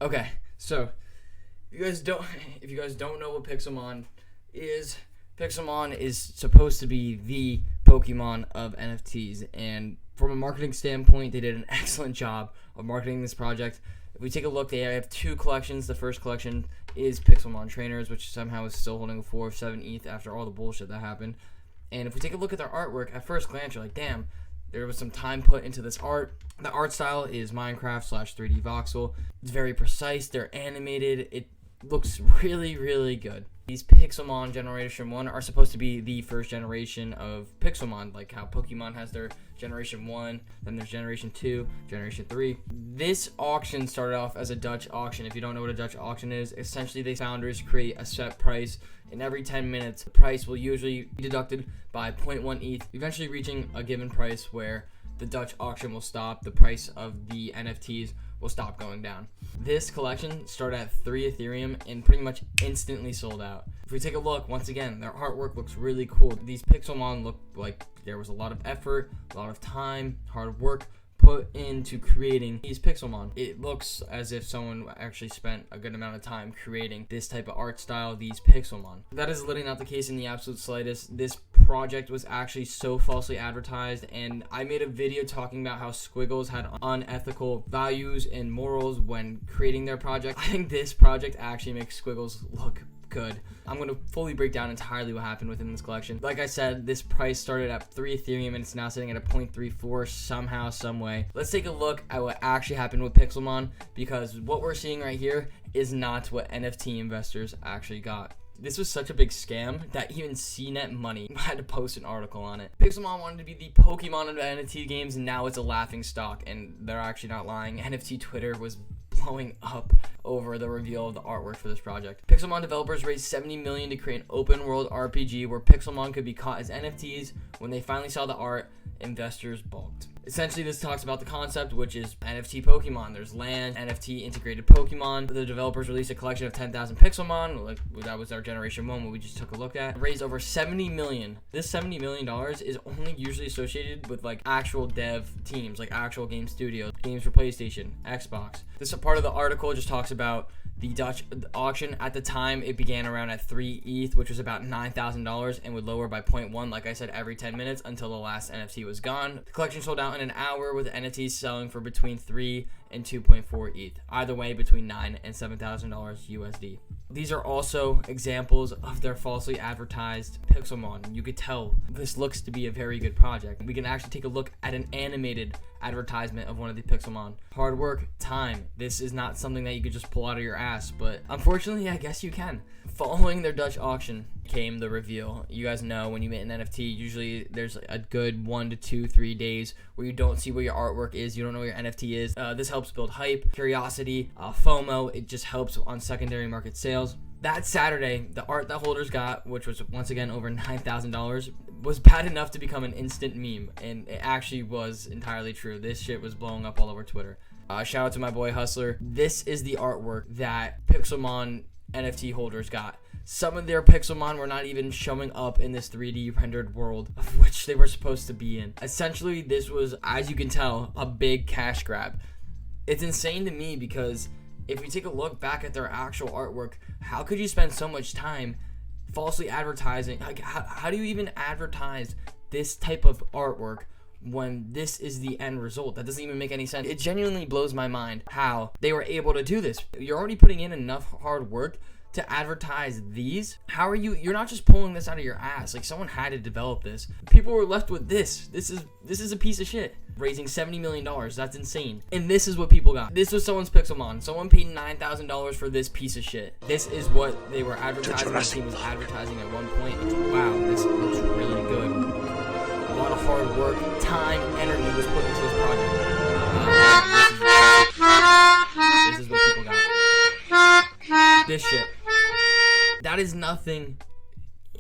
Okay, so if you guys don't know what Pixelmon is, Pixelmon is supposed to be the Pokemon of NFTs, and from a marketing standpoint, they did an excellent job of marketing this project. If we take a look, they have two collections. The first collection is Pixelmon Trainers, which somehow is still holding a 4 of 7 ETH after all the bullshit that happened. And if we take a look at their artwork, at first glance, you're like, damn, there was some time put into this art. The art style is Minecraft/3D voxel. It's very precise. They're animated. It looks really, really good. These Pixelmon Generation 1 are supposed to be the first generation of Pixelmon, like how Pokemon has their Generation 1, then there's Generation 2, Generation 3. This auction started off as a Dutch auction. If you don't know what a Dutch auction is, essentially the founders create a set price, and every 10 minutes, the price will usually be deducted by 0.1 ETH, eventually reaching a given price where the Dutch auction will stop. The price of the NFTs will stop going down. This collection started at 3 Ethereum and pretty much instantly sold out. If we take a look, once again, their artwork looks really cool. These Pixelmon look like there was a lot of effort, a lot of time, hard work put into creating these Pixelmon. It looks as if someone actually spent a good amount of time creating this type of art style, these Pixelmon. That is literally not the case in the absolute slightest. This project was actually so falsely advertised, and I made a video talking about how Squiggles had unethical values and morals when creating their project. I think this project actually makes Squiggles look good. I'm going to fully break down entirely what happened within this collection. Like I said, this price started at 3 Ethereum and it's now sitting at a 0.34 somehow, some way. Let's take a look at what actually happened with Pixelmon, because what we're seeing right here is not what NFT investors actually got. This was such a big scam that even CNET Money had to post an article on it. Pixelmon wanted to be the Pokemon of NFT games, and now it's a laughing stock, and they're actually not lying. NFT Twitter was blowing up over the reveal of the artwork for this project. Pixelmon developers raised $70 million to create an open world RPG where Pixelmon could be caught as NFTs. When they finally saw the art, investors balked. Essentially, this talks about the concept, which is NFT Pokemon. There's land, NFT integrated Pokemon. The developers released a collection of 10,000 Pixelmon, like that was our Generation 1, what we just took a look at. Raised over $70 million. This $70 million is only usually associated with like actual dev teams, like actual game studios, games for PlayStation, Xbox. This part of the article just talks about the Dutch auction. At the time, it began around at 3 ETH, which was about $9,000, and would lower by 0.1, like I said, every 10 minutes until the last NFT was gone. The collection sold out in an hour, with NFTs selling for between 3 and 2.4 ETH, either way between $9,000 and $7,000 USD. These are also examples of their falsely advertised Pixelmon. You could tell this looks to be a very good project. We can actually take a look at an animated advertisement of one of the Pixelmon. Hard work, time. This is not something that you could just pull out of your ass, but unfortunately, I guess you can. Following their Dutch auction came the reveal. You guys know when you mint an NFT, usually there's a good 1 to 2, 3 days where you don't see where your artwork is, you don't know where your NFT is. This helps build hype, curiosity, FOMO. It just helps on secondary market sales. That Saturday, the art that holders got, which was once again over $9,000, was bad enough to become an instant meme, and it actually was entirely true. This shit was blowing up all over Twitter. Shout out to my boy Hustler. This is the artwork that Pixelmon NFT holders got. Some of their Pixelmon were not even showing up in this 3D rendered world of which they were supposed to be in. Essentially, this was, as you can tell, a big cash grab. It's insane to me because if we take a look back at their actual artwork, how could you spend so much time falsely advertising? Like, how do you even advertise this type of artwork when this is the end result? That doesn't even make any sense. It genuinely blows my mind how they were able to do this. You're already putting in enough hard work to advertise these. How are you're not just pulling this out of your ass. Like, someone had to develop this. People were left with this. This is a piece of shit. Raising $70 million, that's insane. And this is what people got. This was someone's Pixelmon. Someone paid $9,000 for this piece of shit. This is what they were advertising. The team was advertising at one point. Wow, this looks really good. A lot of hard work, time, energy was put into this project. This is what people got. This shit. That is nothing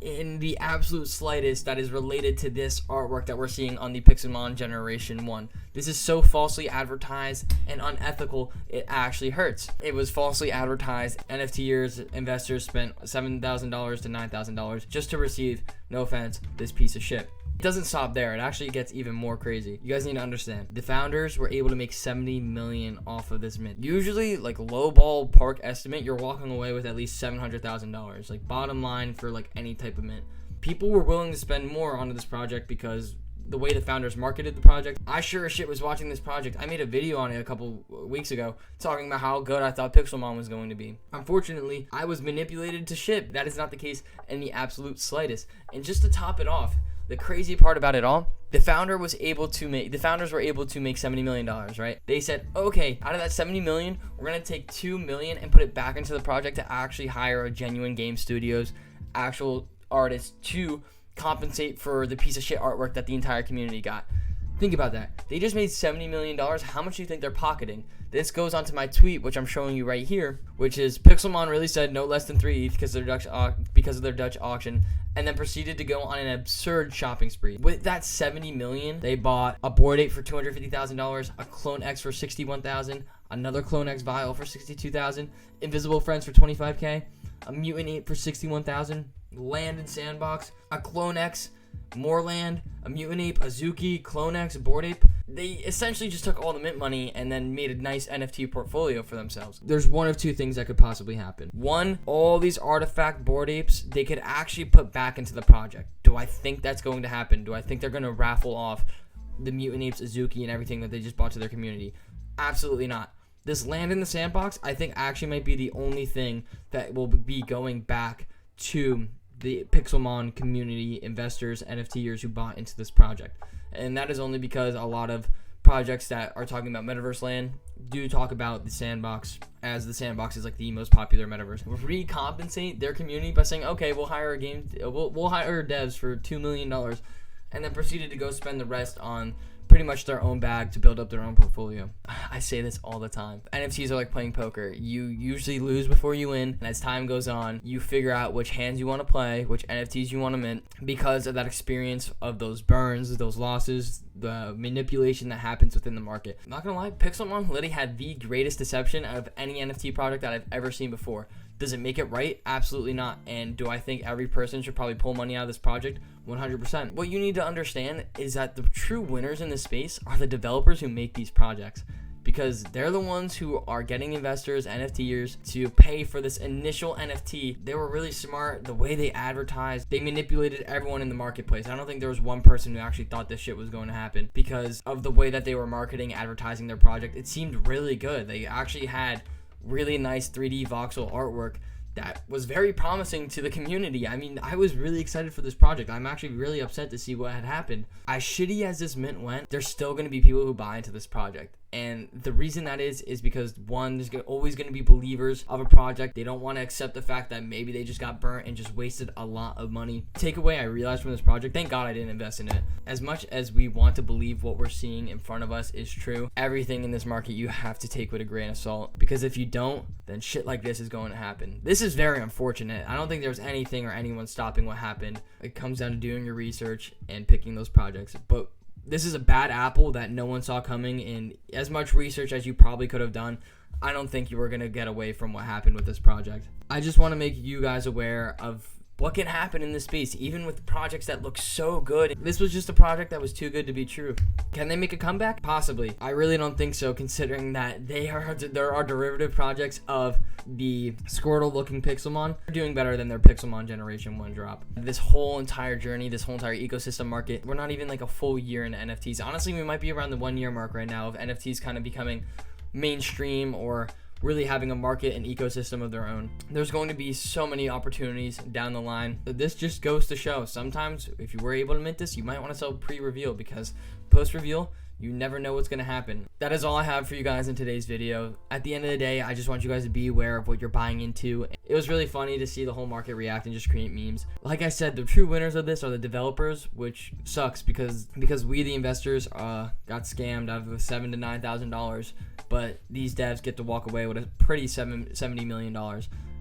in the absolute slightest that is related to this artwork that we're seeing on the Pixelmon Generation 1. This is so falsely advertised and unethical, it actually hurts. It was falsely advertised. NFTers, investors spent $7,000 to $9,000 just to receive, no offense, this piece of shit. It doesn't stop there. It actually gets even more crazy. You guys need to understand. The founders were able to make $70 million off of this mint. Usually, like, low ballpark estimate, you're walking away with at least $700,000. Like, bottom line for, like, any type of mint. People were willing to spend more onto this project because the way the founders marketed the project. I sure as shit was watching this project. I made a video on it a couple weeks ago talking about how good I thought Pixelmon was going to be. Unfortunately, I was manipulated to shit. That is not the case in the absolute slightest. And just to top it off, the crazy part about it all, the founders were able to make $70 million, right? They said, okay, out of that $70 million, we're gonna take $2 million and put it back into the project to actually hire a genuine game studios, actual artists to compensate for the piece of shit artwork that the entire community got. Think about that. They just made $70 million. How much do you think they're pocketing? This goes on to my tweet, which I'm showing you right here, which is Pixelmon really said no less than 3 ETH because of their Dutch auction, and then proceeded to go on an absurd shopping spree. With that $70 million, they bought a Bored Ape for $250,000, a Clone X for $61,000, another Clone X vial for $62,000, Invisible Friends for $25K, a Mutant Ape for $61,000, land and sandbox, a Clone X, more land, a Mutant Ape, a Zuki, Clone X, a Bored Ape. They essentially just took all the mint money and then made a nice NFT portfolio for themselves. There's one of two things that could possibly happen. One, all these artifact Bored Apes, they could actually put back into the project. Do I think that's going to happen? Do I think they're going to raffle off the Mutant Apes, Azuki, and everything that they just bought to their community? Absolutely not. This land in the sandbox, I think actually might be the only thing that will be going back to the Pixelmon community investors, NFTers who bought into this project. And that is only because a lot of projects that are talking about metaverse land do talk about the sandbox, as the sandbox is like the most popular metaverse. Recompensate their community by saying, okay, we'll hire we'll hire devs for $2 million, and then proceeded to go spend the rest on pretty much their own bag to build up their own portfolio. I say this all the time. NFTs are like playing poker. You usually lose before you win, and as time goes on, you figure out which hands you want to play, which NFTs you want to mint, because of that experience of those burns, those losses, the manipulation that happens within the market. I'm not gonna lie, Pixelmon literally had the greatest deception out of any NFT product that I've ever seen before. Does it make it right? Absolutely not. And do I think every person should probably pull money out of this project? 100%. What you need to understand is that the true winners in this space are the developers who make these projects, because they're the ones who are getting investors, NFTers, to pay for this initial NFT. They were really smart. The way they advertised, they manipulated everyone in the marketplace. I don't think there was one person who actually thought this shit was going to happen because of the way that they were marketing, advertising their project. It seemed really good. They actually had really nice 3D voxel artwork that was very promising to the community. I mean, I was really excited for this project. I'm actually really upset to see what had happened. As shitty as this mint went, there's still going to be people who buy into this project. And the reason that is because, one, there's always going to be believers of a project. They don't want to accept the fact that maybe they just got burnt and just wasted a lot of money. Takeaway I realized from this project, thank God I didn't invest in it. As much as we want to believe what we're seeing in front of us is true, everything in this market you have to take with a grain of salt. Because if you don't, then shit like this is going to happen. This is very unfortunate. I don't think there's anything or anyone stopping what happened. It comes down to doing your research and picking those projects. But this is a bad apple that no one saw coming, and as much research as you probably could have done, I don't think you were going to get away from what happened with this project. I just want to make you guys aware of what can happen in this space, even with projects that look so good. This was just a project that was too good to be true. Can they make a comeback? Possibly. I really don't think so, considering that there are derivative projects of the Squirtle-looking Pixelmon. They're doing better than their Pixelmon Generation 1 drop. This whole entire journey, this whole entire ecosystem market, we're not even like a full year into NFTs. Honestly, we might be around the 1 year mark right now of NFTs kind of becoming mainstream or really having a market and ecosystem of their own. There's going to be so many opportunities down the line. This just goes to show, sometimes if you were able to mint this, you might want to sell pre-reveal, because post-reveal, you never know what's going to happen. That is all I have for you guys in today's video. At the end of the day, I just want you guys to be aware of what you're buying into. It was really funny to see the whole market react and just create memes. Like I said, the true winners of this are the developers, which sucks because we, the investors, got scammed out of $7,000 to $9,000. But these devs get to walk away with a pretty $70 million.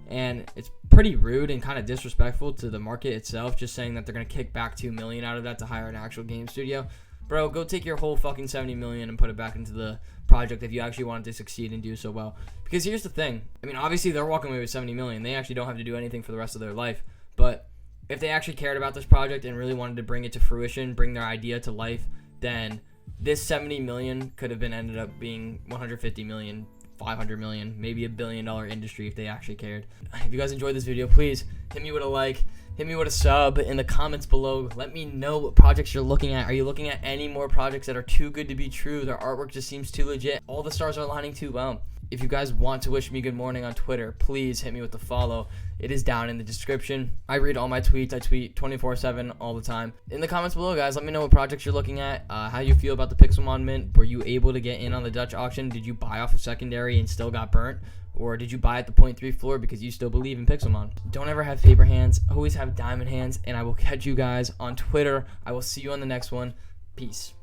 And it's pretty rude and kind of disrespectful to the market itself, just saying that they're going to kick back $2 million out of that to hire an actual game studio. Bro, go take your whole fucking $70 million and put it back into the project if you actually wanted to succeed and do so well. Because here's the thing. I mean, obviously they're walking away with $70 million. They actually don't have to do anything for the rest of their life. But if they actually cared about this project and really wanted to bring it to fruition, bring their idea to life, then this 70 million could have been ended up being 150 million, 500 million, maybe $1 billion industry if they actually cared. If you guys enjoyed this video, please hit me with a like, hit me with a sub in the comments below. Let me know what projects you're looking at. Are you looking at any more projects that are too good to be true? Their artwork just seems too legit. All the stars are aligning too well. If you guys want to wish me good morning on Twitter, please hit me with the follow. It is down in the description. I read all my tweets. I tweet 24/7 all the time. In the comments below, guys, let me know what projects you're looking at, how you feel about the Pixelmon mint. Were you able to get in on the Dutch auction? Did you buy off of secondary and still got burnt? Or did you buy at the 0.3 floor because you still believe in Pixelmon? Don't ever have paper hands. Always have diamond hands. And I will catch you guys on Twitter. I will see you on the next one. Peace.